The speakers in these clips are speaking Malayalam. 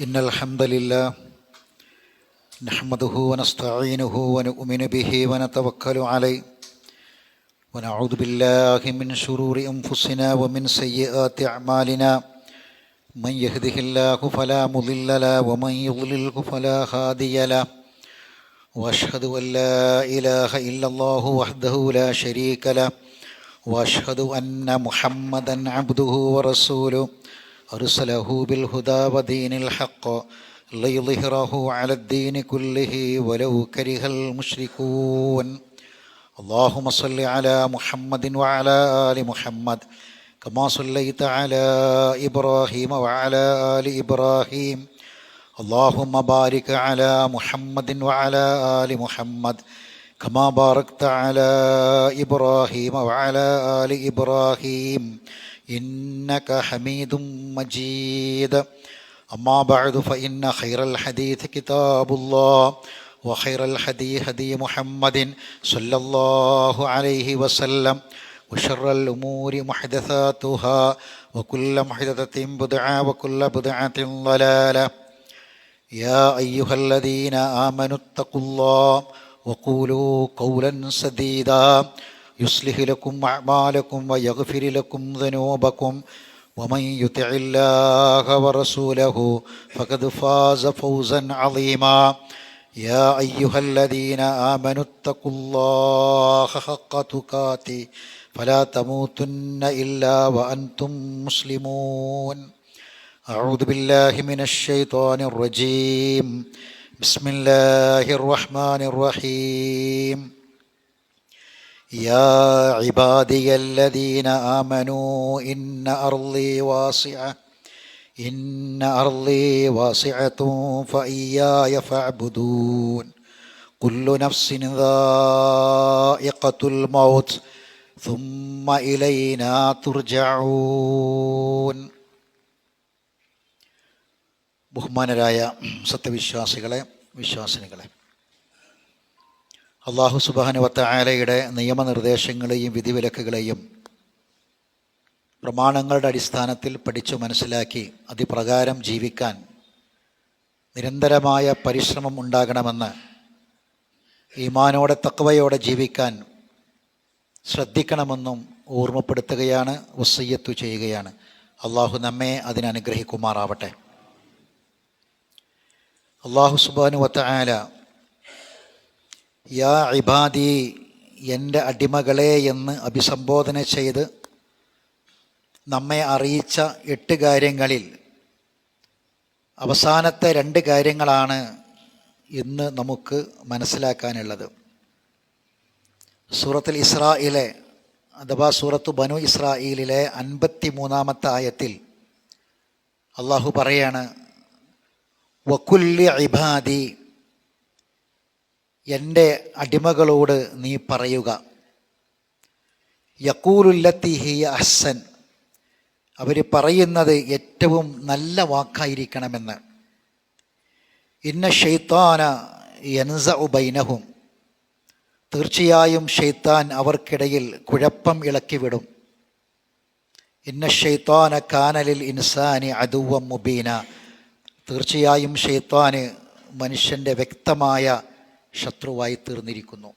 إن الحمد لله نحمده ونستعينه ونؤمن به ونتوكل عليه ونعوذ بالله من شرور أنفسنا ومن سيئات أعمالنا من يهده الله فلا مضل له ومن يضلله فلا هادي له وأشهد أن لا إله إلا الله وحده لا شريك له وأشهد أن محمدا عبده ورسوله أرسله بالهدى ودين الحق ليظهره على الدين كله ولو كره المشركون اللهم صل على محمد وعلى آل محمد كما صليت على إبراهيم وعلى آل إبراهيم اللهم بارك على محمد وعلى آل محمد كما باركت على إبراهيم وعلى آل إبراهيم إنك حميد مجيد أما بعد فإن خير الحديث كتاب الله وخير الهدي هدي محمد صلى الله عليه وسلم وشر الأمور محدثاتها وكل محدثة بدعة وكل بدعة ضلالة يا أيها الذين آمنوا اتقوا الله وقولوا قولا سديدا يصلح لكم أعمالكم ويغفر لكم ذنوبكم ومن يطع الله ورسوله فقد فاز فوزا عظيما يا أيها الذين آمنوا اتقوا الله حق تقاته فلا تموتن إلا وأنتم مسلمون أعوذ بالله من الشيطان الرجيم بسم الله الرحمن الرحيم يا عبادي الذين آمنوا إن أرضي واسعة فإياي فاعبدون كل نفس ذائقة الموت ثم إلينا ترجعون ബഹുമാനരായ സത്യവിശ്വാസികളെ, വിശ്വാസിനികളെ, അല്ലാഹു സുബ്ഹാനഹു വ തആലയുടെ നിയമനിർദ്ദേശങ്ങളെയും വിധിവിലക്കുകളെയും പ്രമാണങ്ങളുടെ അടിസ്ഥാനത്തിൽ പഠിച്ചു മനസ്സിലാക്കി അതിപ്രകാരം ജീവിക്കാൻ നിരന്തരമായ പരിശ്രമം ഉണ്ടാകണമെന്ന്, ഈമാനോടെ തഖ്വയോടെ ജീവിക്കാൻ ശ്രദ്ധിക്കണമെന്നും ഓർമ്മപ്പെടുത്തുകയാണ്, വസിയ്യത്ത് ചെയ്യുകയാണ്. അല്ലാഹു നമ്മെ അതിനനുഗ്രഹിക്കുമാറാവട്ടെ. അല്ലാഹു സുബ്ഹാനഹു വ തആല യാ ഇബാദി, എൻ്റെ അടിമകളെ എന്ന് അഭിസംബോധന ചെയ്ത് നമ്മെ അറിയിച്ച 8 കാര്യങ്ങളിൽ അവസാനത്തെ 2 കാര്യങ്ങളാണ് ഇന്ന് നമുക്ക് മനസ്സിലാക്കാനുള്ളത്. സൂറത്തുൽ ഇസ്രായിലെ അഥവാ സൂറത്തു ബനു ഇസ്രായീലിലെ 53-ാമത്തെ ആയത്തിൽ അള്ളാഹു പറയാണ്, വകുല്ലി ഇബാദി, എൻ്റെ അടിമകളോട് നീ പറയുക, യഖൂലുല്ലത്തി ഹിയ അഹ്സൻ, അവർ പറയുന്നത് ഏറ്റവും നല്ല വാക്കായിരിക്കണമെന്ന്. ഇന്ന ശൈത്താന യൻസഉ ബൈനഹും, തീർച്ചയായും ഷൈത്താൻ അവർക്കിടയിൽ കുഴപ്പം ഇളക്കിവിടും. ഇന്ന ശൈത്താന കാനലിൽ ഇൻസാനി അദുവ്വൻ മുബീന, തീർച്ചയായും ഷൈത്താന് മനുഷ്യൻ്റെ വ്യക്തമായ ശത്രുവായി തീർന്നിരിക്കുന്നു.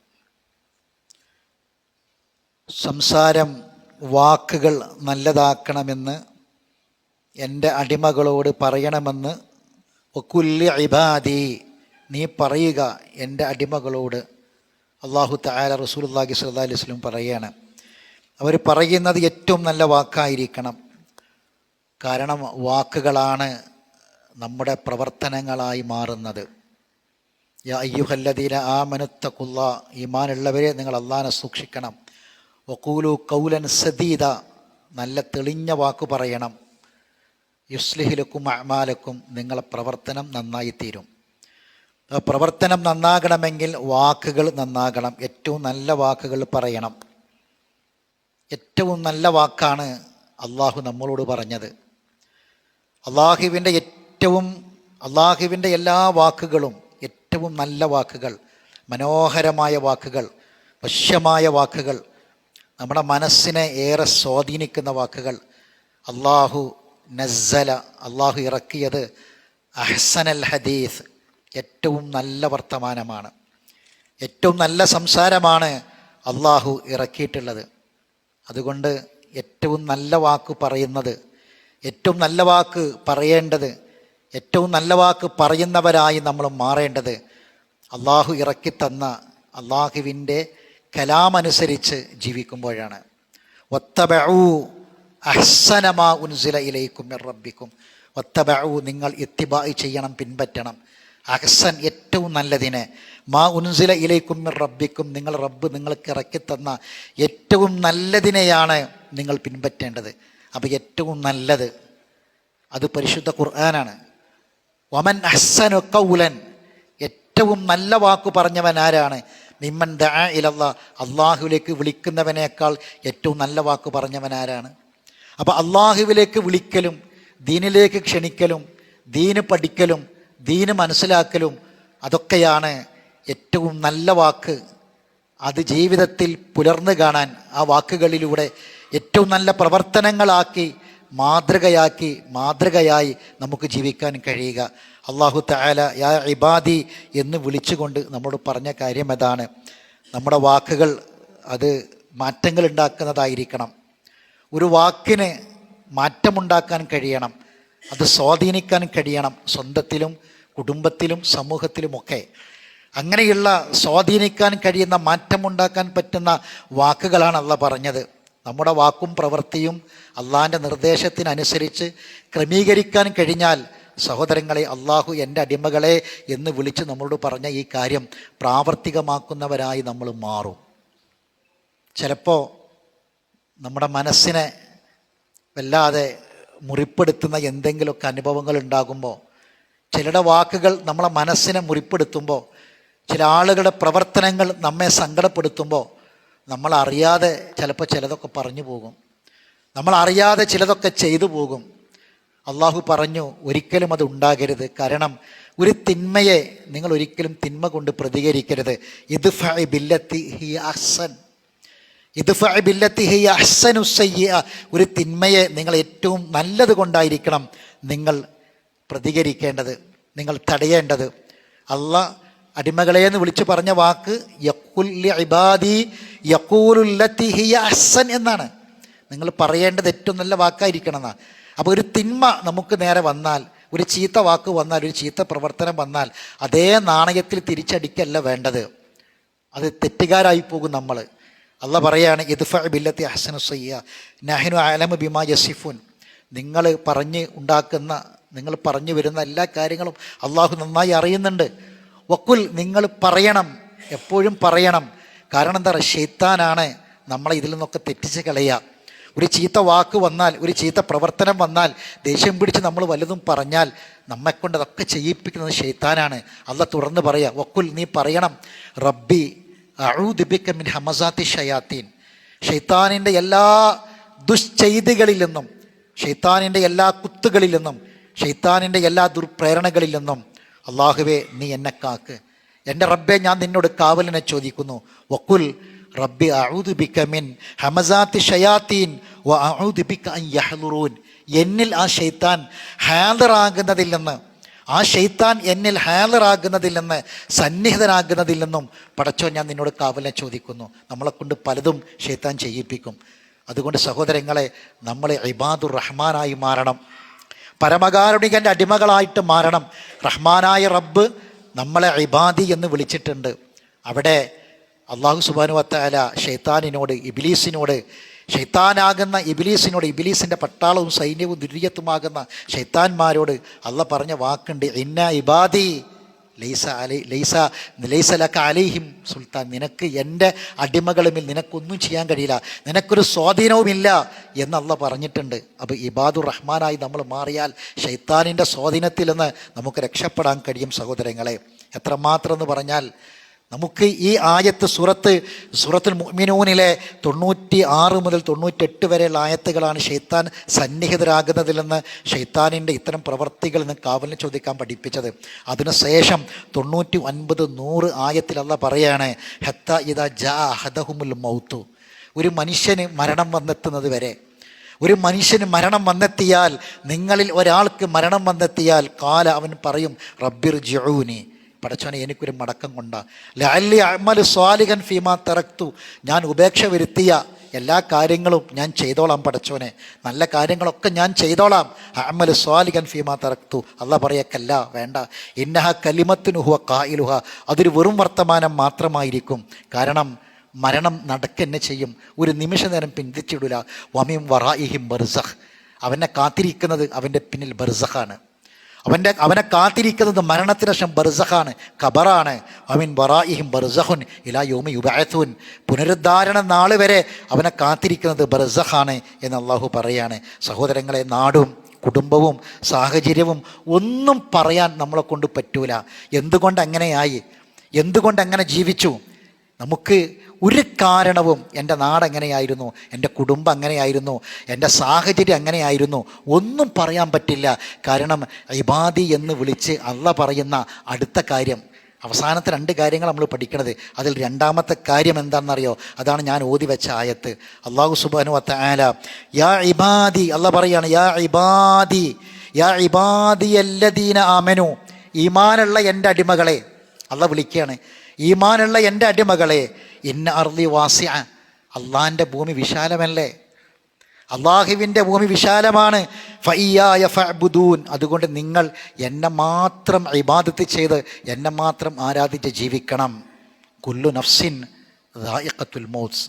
സംസാരം, വാക്കുകൾ നല്ലതാക്കണമെന്ന് എൻ്റെ അടിമകളോട് പറയണമെന്ന് വകുല്ലി ഇബാദി, നീ പറയുക എൻ്റെ അടിമകളോട്. അല്ലാഹു തആല റസൂലുള്ളാഹി സ്വല്ലല്ലാഹി അലൈഹി വസല്ലം പറയുകയാണ്, അവർ പറയുന്നത് ഏറ്റവും നല്ല വാക്കായിരിക്കണം. കാരണം വാക്കുകളാണ് നമ്മുടെ പ്രവർത്തനങ്ങളായി മാറുന്നത്. യാ അയ്യുഹല്ലദീന ആമനു തഖുല്ലാഹ്, ഈമാനുള്ളവരെ നിങ്ങൾ അല്ലാഹനെ സൂക്ഷിക്കണം. വഖൂലു ഖൗലൻ സദീദ, നല്ല തെളിഞ്ഞ വാക്ക് പറയണം. യുസ്ലിഹ് ലക്കും അഅമാലക്കും, നിങ്ങളെ പ്രവർത്തനം നന്നായിത്തീരും. പ്രവർത്തനം നന്നാകണമെങ്കിൽ വാക്കുകൾ നന്നാകണം. ഏറ്റവും നല്ല വാക്കുകൾ പറയണം. ഏറ്റവും നല്ല വാക്കാണ് അള്ളാഹു നമ്മളോട് പറഞ്ഞത്. അള്ളാഹുവിൻ്റെ എല്ലാ വാക്കുകളും ഏറ്റവും നല്ല വാക്കുകൾ, മനോഹരമായ വാക്കുകൾ, വശ്യമായ വാക്കുകൾ, നമ്മുടെ മനസ്സിനെ ഏറെ സ്വാധീനിക്കുന്ന വാക്കുകൾ. അള്ളാഹു നസ്സല, അള്ളാഹു ഇറക്കിയത് അഹ്സനൽ ഹദീസ്, ഏറ്റവും നല്ല വർത്തമാനമാണ്, ഏറ്റവും നല്ല സംസാരമാണ് അള്ളാഹു ഇറക്കിയിട്ടുള്ളത്. അതുകൊണ്ട് ഏറ്റവും നല്ല വാക്ക് പറയുന്നത്, ഏറ്റവും നല്ല വാക്ക് പറയേണ്ടത്, ഏറ്റവും നല്ല വാക്ക് പറയുന്നവരായി നമ്മൾ മാറേണ്ടത് അള്ളാഹു ഇറക്കിത്തന്ന അള്ളാഹുവിൻ്റെ കലാമനുസരിച്ച് ജീവിക്കുമ്പോഴാണ്. വത്തബഊ അഹ്സന മാ ഉൻസില ഇലൈക്കും മിർ റബ്ബിക്കും. വത്തബഊ, നിങ്ങൾ ഇത്തിബാ ചെയ്യണം, പിൻപറ്റണം. അഹ്സൻ, ഏറ്റവും നല്ലതിനെ. മാ ഉൻസില ഇലൈക്കും മിർ റബ്ബിക്കും, നിങ്ങൾ റബ്ബ് നിങ്ങൾക്ക് ഇറക്കിത്തന്ന ഏറ്റവും നല്ലതിനെയാണ് നിങ്ങൾ പിൻപറ്റേണ്ടത്. അപ്പോൾ ഏറ്റവും നല്ലത് അത് പരിശുദ്ധ ഖുർആനാണ്. വമൻ അഹ്സനു ഖൗലൻ, ഏറ്റവും നല്ല വാക്ക് പറഞ്ഞവൻ ആരാണ്? മിമ്മൻ ദഅ ഇലല്ലാഹ്, അള്ളാഹുവിലേക്ക് വിളിക്കുന്നവനേക്കാൾ ഏറ്റവും നല്ല വാക്ക് പറഞ്ഞവൻ ആരാണ്? അപ്പോൾ അള്ളാഹുവിലേക്ക് വിളിക്കലും ദീനിലേക്ക് ക്ഷണിക്കലും ദീന് പഠിക്കലും ദീന് മനസ്സിലാക്കലും അതൊക്കെയാണ് ഏറ്റവും നല്ല വാക്ക്. അത് ജീവിതത്തിൽ പുലർന്നു കാണാൻ ആ വാക്കുകളിലൂടെ ഏറ്റവും നല്ല പ്രവർത്തനങ്ങളാക്കി മാതൃകയായി നമുക്ക് ജീവിക്കാൻ കഴിയുക. അല്ലാഹു തആല യാ ഇബാദി എന്ന് വിളിച്ചുകൊണ്ട് നമ്മോട് പറഞ്ഞ കാര്യം അതാണ്. നമ്മുടെ വാക്കുകൾ അത് മാറ്റങ്ങൾ ഉണ്ടാക്കുന്നതായിരിക്കണം. ഒരു വാക്കിന് മാറ്റമുണ്ടാക്കാൻ കഴിയണം, അത് സ്വാധീനിക്കാൻ കഴിയണം, സ്വന്തത്തിലും കുടുംബത്തിലും സമൂഹത്തിലുമൊക്കെ. അങ്ങനെയുള്ള സ്വാധീനിക്കാൻ കഴിയുന്ന, മാറ്റമുണ്ടാക്കാൻ പറ്റുന്ന വാക്കുകളാണ് അള്ളാഹ് പറഞ്ഞത്. നമ്മുടെ വാക്കും പ്രവൃത്തിയും അള്ളാഹിൻ്റെ നിർദ്ദേശത്തിനനുസരിച്ച് ക്രമീകരിക്കാൻ കഴിഞ്ഞാൽ സഹോദരങ്ങളെ, അള്ളാഹു എൻ്റെ അടിമകളെ എന്ന് വിളിച്ച് നമ്മളോട് പറഞ്ഞ ഈ കാര്യം പ്രാവർത്തികമാക്കുന്നവരായി നമ്മൾ മാറും. ചിലപ്പോൾ നമ്മുടെ മനസ്സിനെ വല്ലാതെ മുറിപ്പെടുത്തുന്ന എന്തെങ്കിലുമൊക്കെ അനുഭവങ്ങൾ ഉണ്ടാകുമ്പോൾ, ചിലരുടെ വാക്കുകൾ നമ്മളെ മനസ്സിനെ മുറിപ്പെടുത്തുമ്പോൾ, ചില ആളുകളുടെ പ്രവർത്തനങ്ങൾ നമ്മെ സങ്കടപ്പെടുത്തുമ്പോൾ നമ്മളറിയാതെ ചിലപ്പോൾ ചിലതൊക്കെ പറഞ്ഞു പോകും, നമ്മളറിയാതെ ചിലതൊക്കെ ചെയ്തു പോകും. അള്ളാഹു പറഞ്ഞു ഒരിക്കലും അത് ഉണ്ടാകരുത്. കാരണം ഒരു തിന്മയെ നിങ്ങൾ ഒരിക്കലും തിന്മ കൊണ്ട് പ്രതികരിക്കരുത്. ഇദ്ഫഇ ബില്ലത്തി ഹിയ അഹ്സൻ, ഇദ്ഫഇ ബില്ലത്തി ഹിയ അഹ്സനു സയ്യിഅ, ഒരു തിന്മയെ നിങ്ങൾ ഏറ്റവും നല്ലത് കൊണ്ടായിരിക്കണം നിങ്ങൾ പ്രതികരിക്കേണ്ടത്, നിങ്ങൾ തടയേണ്ടത്. അള്ളാഹ് അടിമകളെ എന്ന് വിളിച്ചു പറഞ്ഞ വാക്ക് യഖുൽ ലി ഇബാദി യഖൂലുല്ലത്തി ഹിയ അഹ്സൻ എന്നാണ്. നിങ്ങൾ പറയേണ്ടത് ഏറ്റവും നല്ല വാക്കായിരിക്കണം എന്നാണ്. അപ്പോൾ ഒരു തിന്മ നമുക്ക് നേരെ വന്നാൽ, ഒരു ചീത്ത വാക്ക് വന്നാൽ, ഒരു ചീത്ത പ്രവർത്തനം വന്നാൽ അതേ നാണയത്തിൽ തിരിച്ചടിക്കല്ല വേണ്ടത്. അത് തെറ്റുകാരായി പോകും നമ്മൾ. അള്ളാഹ് പറയാണ് ഇദ്ഫഅ ബില്ലത്തി അഹ്സനു സയ്യിഅ നഹ്നു അഅലമു ബിമാ യസിഫൂൻ. നിങ്ങൾ പറഞ്ഞു വരുന്ന എല്ലാ കാര്യങ്ങളും അള്ളാഹു നന്നായി അറിയുന്നുണ്ട്. വക്കുൽ, നിങ്ങൾ പറയണം, എപ്പോഴും പറയണം. കാരണം എന്താ പറയുക, ശൈത്താനാണ് നമ്മളെ ഇതിൽ നിന്നൊക്കെ തെറ്റിച്ച് കളയുക. ഒരു ചീത്ത വാക്ക് വന്നാൽ, ഒരു ചീത്ത പ്രവർത്തനം വന്നാൽ, ദേഷ്യം പിടിച്ച് നമ്മൾ വല്ലതും പറഞ്ഞാൽ നമ്മെക്കൊണ്ട് അതൊക്കെ ചെയ്യിപ്പിക്കുന്നത് ശൈത്താനാണ്. അള്ളാഹ് തുറന്ന് പറയുക, വക്കുൽ, നീ പറയണം, റബ്ബി അഊദു ബിക മിൻ ഹമസാത്തി ഷയാത്തീൻ, ശൈത്താനിൻ്റെ എല്ലാ ദുശ്ചെയ്തികളിൽ നിന്നും, ശൈത്താനിൻ്റെ എല്ലാ കുത്തുകളിൽ നിന്നും, ശൈത്താനിൻ്റെ എല്ലാ ദുർപ്രേരണകളിൽ നിന്നും അള്ളാഹുവേ നീ എന്നെ കാക്ക്. എൻ്റെ റബ്ബെ, ഞാൻ നിന്നോട് കാവലിനെ ചോദിക്കുന്നു. വക്കുൽ റബ്ബി അഊദു ബിക മിൻ ഹമസാത്തി ഷയാത്തീൻ വ അഊദു ബിക അൻ യഹ്ളുറൂൻ. എന്നിൽ ആ ശൈത്താൻ ഹാദിറാകുന്നതിൽ നിന്ന്, ആ ശൈത്താൻ എന്നിൽ ഹാദിറാകുന്നതിൽ നിന്ന്, സന്നിഹിതനാകുന്നതിൽ നിന്നും പടച്ചോ ഞാൻ നിന്നോട് കാവലിനെ ചോദിക്കുന്നു. നമ്മളെക്കൊണ്ട് പലതും ശൈത്താൻ ചെയ്യിപ്പിക്കും. അതുകൊണ്ട് സഹോദരങ്ങളെ, നമ്മൾ ഇബാദുർ റഹ്മാനായി മാറണം, പരമകാരുണികൻ്റെ അടിമകളായിട്ട് മാറണം. റഹ്മാനായ റബ്ബ് നമ്മളെ ഇബാദി എന്ന് വിളിച്ചിട്ടുണ്ട്. അവിടെ അള്ളാഹു സുബ്ഹാനഹു വ തആല ശൈത്താനിനോട്, ഇബ്ലീസിനോട്, ശൈത്താനാകുന്ന ഇബ്ലീസിനോട്, ഇബ്ലീസിൻ്റെ പട്ടാളവും സൈന്യവും ദുര്യത്തുമാകുന്ന ശൈത്താന്മാരോട് അള്ളാഹ് പറഞ്ഞ വാക്കുണ്ട്, ഇന്ന ഇബാദി ലൈസ ലക അലൈഹിം സുൽത്താൻ, നിനക്ക് എൻ്റെ അടിമകളുമിൽ നിനക്കൊന്നും ചെയ്യാൻ കഴിയില്ല, നിനക്കൊരു സ്വാധീനവുമില്ല എന്ന് അള്ളാഹ് പറഞ്ഞിട്ടുണ്ട്. അപ്പോൾ ഇബാദുർ റഹ്മാനായി നമ്മൾ മാറിയാൽ ശൈത്താനിൻ്റെ സ്വാധീനത്തിൽ നിന്ന് നമുക്ക് രക്ഷപ്പെടാൻ കഴിയും. സഹോദരങ്ങളെ, എത്രമാത്രം എന്ന് പറഞ്ഞാൽ നമുക്ക് ഈ ആയത്ത് സൂറത്തുൽ മുഅ്മിനൂനിലെ 96 മുതൽ 98 വരെയുള്ള ആയത്തുകളാണ് ശൈത്താൻ സന്നിഹിതരാകുന്നതിൽ നിന്ന്, ശൈത്താനിൻ്റെ ഇത്തരം പ്രവർത്തികളിൽ നിന്ന് കാവലിന് ചോദിക്കാൻ പഠിപ്പിച്ചത്. അതിനുശേഷം 99, 100 ആയത്തിൽ അല്ലാഹ് പറയാണ്, ഹത്ത ഇദാ ജാ അഹദഹുമുൽ മൗത്തു, ഒരു മനുഷ്യന് മരണം വന്നെത്തുന്നത് വരെ, ഒരു മനുഷ്യന് മരണം വന്നെത്തിയാൽ, നിങ്ങളിൽ ഒരാൾക്ക് മരണം വന്നെത്തിയാൽ, കാല അവൻ പറയും റബ്ബിർജിഊനി, പടച്ചോനെ എനിക്കൊരു മടക്കം കൊണ്ടാ, ലഅല്ലി അഅ്മലു സ്വാലിഹൻ ഫീമാ തറക്തു, ഞാൻ ഉപേക്ഷ വരുത്തിയ എല്ലാ കാര്യങ്ങളും ഞാൻ ചെയ്തോളാം പടച്ചോനെ, നല്ല കാര്യങ്ങളൊക്കെ ഞാൻ ചെയ്തോളാം. അഅ്മലു സ്വാലിഹൻ ഫീമാ തറക്തു. അല്ലാഹ് പറയക്കല്ല, വേണ്ട, ഇന്നഹ കലിമത്തുൻ ഹുവ ഖായിലുഹ, അതൊരു വെറും വർത്തമാനം മാത്രമായിരിക്കും. കാരണം മരണം നടക്കെന്നെ ചെയ്യും, ഒരു നിമിഷ നേരം പിന്തിച്ചിടൂല. വമിൻ വറാഇഹിം ബർസഖ്, അവനെ കാത്തിരിക്കുന്നത് അവൻ്റെ പിന്നിൽ ബർസഖാണ്. അവനെ കാത്തിരിക്കുന്നത് മരണത്തിന് ശേഷം ബർസഖാണ്, ഖബറാണ്. വമിൻ വറാഇഹിം ബർസഖുൻ ഇലാ യൗമി യുബഅഥൂൻ, പുനരുദ്ധാരണ നാൾ വരെ അവനെ കാത്തിരിക്കുന്നത് ബർസഖാണ് എന്ന് അള്ളാഹു പറയാണ്. സഹോദരങ്ങളെ, നാടും കുടുംബവും സാഹചര്യവും ഒന്നും പറയാൻ നമ്മളെ കൊണ്ട് പറ്റൂല. എന്തുകൊണ്ട് അങ്ങനെയായി, എന്തുകൊണ്ട് അങ്ങനെ ജീവിച്ചു, നമുക്ക് ഒരു കാരണവും എൻ്റെ നാട് എങ്ങനെയായിരുന്നു, എൻ്റെ കുടുംബം അങ്ങനെയായിരുന്നു, എൻ്റെ സാഹചര്യം അങ്ങനെയായിരുന്നു, ഒന്നും പറയാൻ പറ്റില്ല. കാരണം ഇബാദി എന്ന് വിളിച്ച് അള്ളാഹ് പറയുന്ന അടുത്ത കാര്യം, അവസാനത്തെ 2 കാര്യങ്ങൾ നമ്മൾ പഠിക്കണത്. അതിൽ രണ്ടാമത്തെ കാര്യം എന്താണെന്നറിയോ? അതാണ് ഞാൻ ഓതി വെച്ച ആയത്ത്. അള്ളാഹു സുബ്ഹാനഹു വ തആല യാ ഇബാദി, അള്ളാഹ് പറയാണ് യാ ഇബാദി, യാ ഇബാദി അല്ലദീന ആമനു, ഈമാനുള്ള എൻ്റെ അടിമകളെ, അള്ളാഹ് വിളിക്കുകയാണ്, ഈമാനുള്ള എൻ്റെ അടിമകളെ, ഇന്ന അർളി വാസിഅ, അള്ളാഹിൻ്റെ ഭൂമി വിശാലമല്ലേ, അള്ളാഹുവിൻ്റെ ഭൂമി വിശാലമാണ്. ഫഇയ്യായ ഫഅ്ബുദൂൻ, അതുകൊണ്ട് നിങ്ങൾ എന്നെ മാത്രം ഇബാദത്ത് ചെയ്ത് എന്നെ മാത്രം ആരാധിച്ച് ജീവിക്കണം. കുല്ലു നഫ്സിൻ ദായിഖത്തുൽ മൗത്ത്,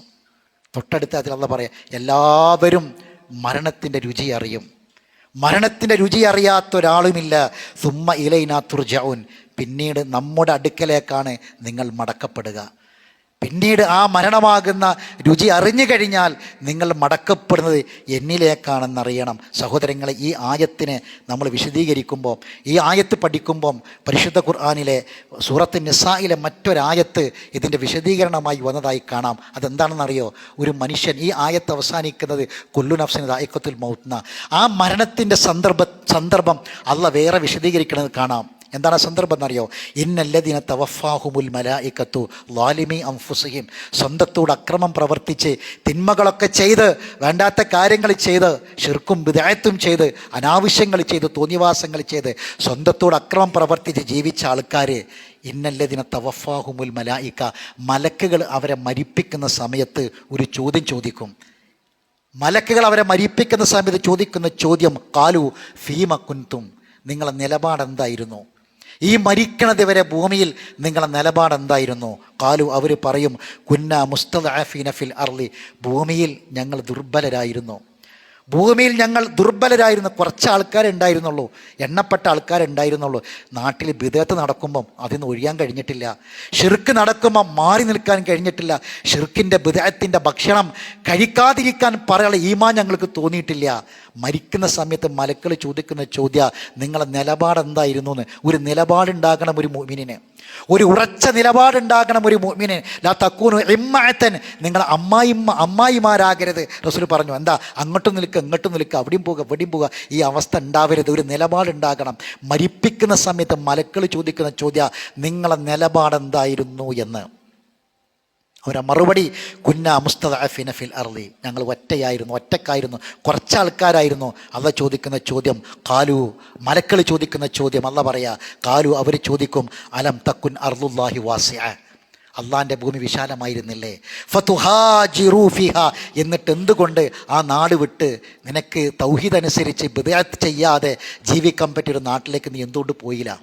തൊട്ടടുത്ത അതിൽ അള്ളാഹ് പറയാം, എല്ലാവരും മരണത്തിൻ്റെ രുചി അറിയും. മരണത്തിൻ്റെ രുചി അറിയാത്ത ഒരാളുമില്ല. സുമ്മ ഇലൈനാ തുർജഊൻ, പിന്നീട് നമ്മുടെ അടുക്കലേക്കാണ് നിങ്ങൾ മടക്കപ്പെടുക. പിന്നീട് ആ മരണമാകുന്ന രുചി അറിഞ്ഞു കഴിഞ്ഞാൽ നിങ്ങൾ മടക്കപ്പെടുന്നത് എന്നിലേക്കാണെന്നറിയണം. സഹോദരങ്ങളെ, ഈ ആയത്തിനെ നമ്മൾ വിശദീകരിക്കുമ്പോൾ, ഈ ആയത്ത് പഠിക്കുമ്പം പരിശുദ്ധ ഖുർആനിലെ സൂറത്ത് നിസായിലെ മറ്റൊരായത്ത് ഇതിൻ്റെ വിശദീകരണമായി വന്നതായി കാണാം. അതെന്താണെന്നറിയോ? ഒരു മനുഷ്യൻ, ഈ ആയത്ത് അവസാനിക്കുന്നത് കുല്ലു നഫ്സിൻ ദായിഖത്തുൽ മൗത്ത്, ആ മരണത്തിൻ്റെ സന്ദർഭം അള്ളാഹ് വേറെ വിശദീകരിക്കുന്നത് കാണാം. എന്താണ് സന്ദർഭം എന്നറിയോ? ഇന്നല്ലദീന തവഫാഹുമുൽ മലായികത്തു ളാലിമി അൻഫുസിഹിം, സ്വന്തത്തോട് അക്രമം പ്രവർത്തിച്ച് തിന്മകളൊക്കെ ചെയ്ത് വേണ്ടാത്ത കാര്യങ്ങൾ ചെയ്ത് ശിർക്കും ബിദ്അത്തും ചെയ്ത് അനാവശ്യങ്ങൾ ചെയ്ത് തോന്നിവാസങ്ങൾ ചെയ്ത് സ്വന്തത്തോട് അക്രമം പ്രവർത്തിച്ച് ജീവിച്ച ആൾക്കാർ, ഇന്നല്ലദീന തവഫാഹുമുൽ മലായിക, മലക്കുകൾ അവരെ മരിപ്പിക്കുന്ന സമയത്ത് ഒരു ചോദ്യം ചോദിക്കും. മലക്കുകൾ അവരെ മരിപ്പിക്കുന്ന സമയത്ത് ചോദിക്കുന്ന ചോദ്യം, ഖാലു ഫീമ കുൻതും, നിങ്ങളെ നിലപാടെന്തായിരുന്നു? ഈ മരിക്കണത് വരെ ഭൂമിയിൽ നിങ്ങളെ നിലപാടെന്തായിരുന്നു? ഖാലു, അവർ പറയും, കുന്നാ മുസ്തദഅഫീന ഫിൽ അർളി, ഭൂമിയിൽ ഞങ്ങൾ ദുർബലരായിരുന്നു, ഭൂമിയിൽ ഞങ്ങൾ ദുർബലരായിരുന്നു. കുറച്ച് ആൾക്കാരുണ്ടായിരുന്നുള്ളൂ, എണ്ണപ്പെട്ട ആൾക്കാരുണ്ടായിരുന്നുള്ളൂ. നാട്ടിൽ ബിദഅത്ത് നടക്കുമ്പം അതിന്ന് ഒഴിയാൻ കഴിഞ്ഞിട്ടില്ല, ഷിർക്ക് നടക്കുമ്പം മാറി നിൽക്കാൻ കഴിഞ്ഞിട്ടില്ല, ഷിർക്കിൻ്റെ ബിദഅത്തിൻ്റെ ഭക്ഷണം കഴിക്കാതിരിക്കാൻ പറയാനുള്ള ഈമാൻ ഞങ്ങൾക്ക് തോന്നിയിട്ടില്ല. മരിക്കുന്ന സമയത്ത് മലക്കൾ ചോദിക്കുന്ന ചോദ്യം, നിങ്ങളെ നിലപാടെന്തായിരുന്നു എന്ന്. ഒരു നിലപാടുണ്ടാകണം ഒരു മുഅ്മിനിന്, ഒരു ഉറച്ച നിലപാടുണ്ടാകണം ഒരു മുഅ്മിന്. ലാ തകൂനു ഇമ്മഅതൻ, നിങ്ങൾ അമ്മായിമാരാകരുത്. റസൂൽ പറഞ്ഞു, എന്താ അങ്ങോട്ടും നിൽക്കുക ഇങ്ങോട്ടും നിൽക്കുക, അവിടെയും പോകുക ഇവിടെയും പോകുക, ഈ അവസ്ഥ ഉണ്ടാവരുത്. ഒരു നിലപാടുണ്ടാകണം. മരിപ്പിക്കുന്ന സമയത്ത് മലക്കൾ ചോദിക്കുന്ന ചോദ്യം, നിങ്ങളെ നിലപാടെന്തായിരുന്നു എന്ന്. അവരെ മറുപടി, കുന്നാ മുസ്തദഅഫീന ഫിൽ അർളി, ഞങ്ങൾ ഒറ്റക്കായിരുന്നു, കുറച്ചാൾക്കാരായിരുന്നു. അള്ളാഹ് ചോദിക്കുന്ന ചോദ്യം, ഖാലു, മലക്കൾ ചോദിക്കുന്ന ചോദ്യം, അള്ളാഹ് പറയാ, ഖാലു, അവർ ചോദിക്കും, അലം തക്കുൻ അർളുല്ലാഹി വാസിഅ, അള്ളാഹിൻ്റെ ഭൂമി വിശാലമായിരുന്നില്ലേ? ഫതുഹാജിറു ഫിഹാ, എന്നിട്ട് എന്തുകൊണ്ട് ആ നാട് വിട്ട് നിനക്ക് തൗഹീദ് അനുസരിച്ച് ബിദ്അത്ത് ചെയ്യാതെ ജീവിക്കാൻ പറ്റിയൊരു നാട്ടിലേക്ക് നീ എന്തുകൊണ്ട് പോയില്ല?